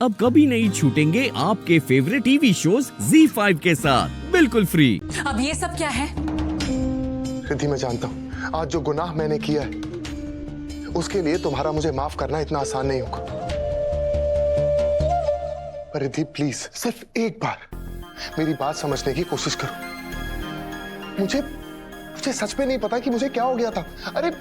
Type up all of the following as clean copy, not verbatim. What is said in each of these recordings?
अब कभी नहीं छूटेंगे आपके फेवरेट टीवी शोज ZEE5 के साथ बिल्कुल फ्री। अब ये सब क्या है? रिद्धि, मैं जानता हूँ आज जो गुनाह मैंने किया है उसके लिए तुम्हारा मुझे माफ करना इतना आसान नहीं होगा। पर रिद्धि प्लीज सिर्फ एक बार मेरी बात समझने की कोशिश करो। मुझे सच में नहीं पता कि मुझे क्या हो गया था। अरे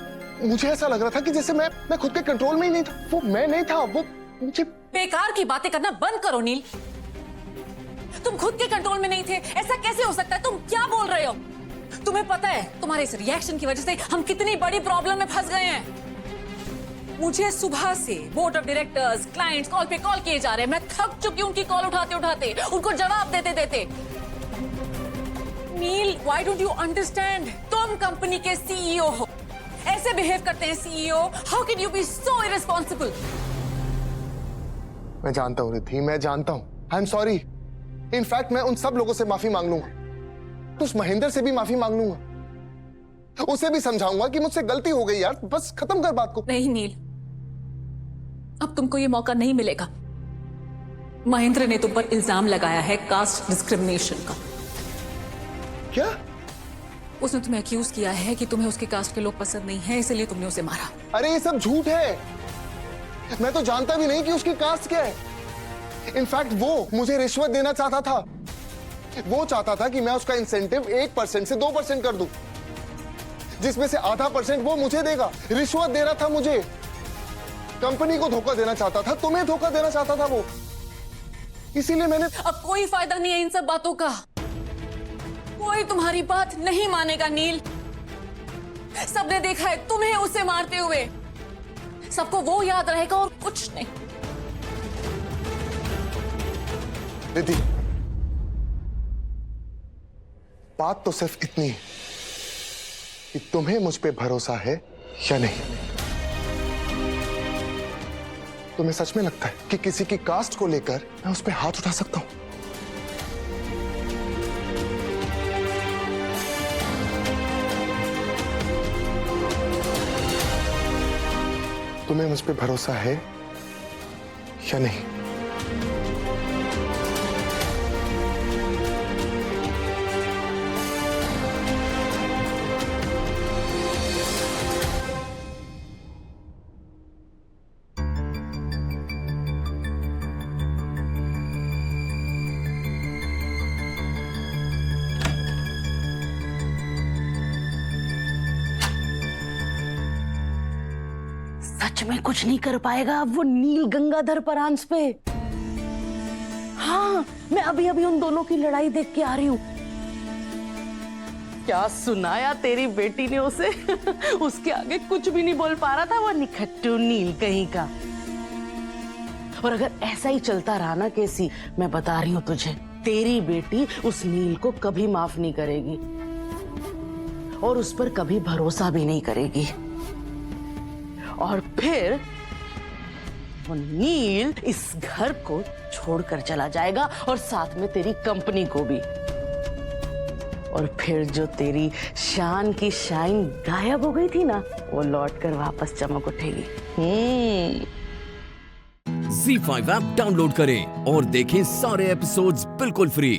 मुझे ऐसा लग रहा था कि जैसे मैं खुद के कंट्रोल में ही नहीं था। वो मैं नहीं था, वो मुझे। बेकार की बातें करना बंद करो नील। तुम खुद के कंट्रोल में नहीं थे, ऐसा कैसे हो सकता है? तुम क्या बोल रहे हो? तुम्हें पता है तुम्हारे इस रिएक्शन की वजह से हम कितनी बड़ी प्रॉब्लम में फंस गए हैं। मुझे सुबह से board of directors, clients call पे कॉल किए जा रहे हैं। मैं थक चुकी हूं उनकी कॉल उठाते उठाते, उनको जवाब देते देते। Neel, why don't you understand? तुम कंपनी के सीईओ हो, ऐसे बिहेव करते हैं CEO. How can you be so irresponsible? मैं जानता हूँ रिद्धि, मैं जानता हूँ। I am sorry. इनफैक्ट मैं उन सब लोगों से माफी मांग लूंगा, तो उस महेंद्र से भी माफी मांग लूंगा। उसे भी समझाऊंगा कि मुझसे गलती हो गई यार, बस खत्म कर बात को। नहीं नील, अब तुमको ये मौका नहीं मिलेगा। महेंद्र ने तुम पर इल्जाम लगाया है कास्ट डिस्क्रिमिनेशन का। क्या? उसने तुम्हें अक्यूज किया है कि तुम्हें उसके कास्ट के लोग पसंद नहीं है, इसलिए तुमने उसे मारा। अरे ये सब झूठ है। मैं तो जानता भी नहीं कि उसकी कास्ट क्या है। इनफैक्ट वो मुझे रिश्वत देना चाहता था। वो चाहता था कि मैं उसका इंसेंटिव 1% से 2% कर दूं, जिसमें से आधा % वो मुझे देगा। रिश्वत दे रहा था मुझे, कंपनी को धोखा देना चाहता था, तुम्हें धोखा देना चाहता था वो। इसीलिए मैंने। अब कोई फायदा नहीं है इन सब बातों का। कोई तुम्हारी बात नहीं मानेगा नील। सबने देखा है तुम्हें उसे मारते हुए। सबको वो याद रहेगा और कुछ नहीं। रिद्धि, बात तो सिर्फ इतनी है कि तुम्हें मुझ पे भरोसा है या नहीं। तुम्हें सच में लगता है कि किसी की कास्ट को लेकर मैं उस पे हाथ उठा सकता हूं? तुम्हें मुझ पे भरोसा है या नहीं? सच में कुछ नहीं कर पाएगा अब वो नील गंगाधर परांस पे। हाँ, मैं अभी अभी उन दोनों की लड़ाई देख के आ रही हूँ। क्या सुनाया तेरी बेटी ने उसे। उसके आगे कुछ भी नहीं बोल पा रहा था वो निखट्टू नील कहीं का। और अगर ऐसा ही चलता रहा ना केसी, मैं बता रही हूँ तुझे, तेरी बेटी उस नील को कभी माफ नहीं करेगी और उस पर कभी भरोसा भी नहीं करेगी। और फिर वो नील इस घर को छोड़कर चला जाएगा और साथ में तेरी कंपनी को भी। और फिर जो तेरी शान की शाइन गायब हो गई थी ना, वो लौटकर वापस चमक उठेगी। ZEE5 ऐप डाउनलोड करें और देखें सारे एपिसोड्स बिल्कुल फ्री।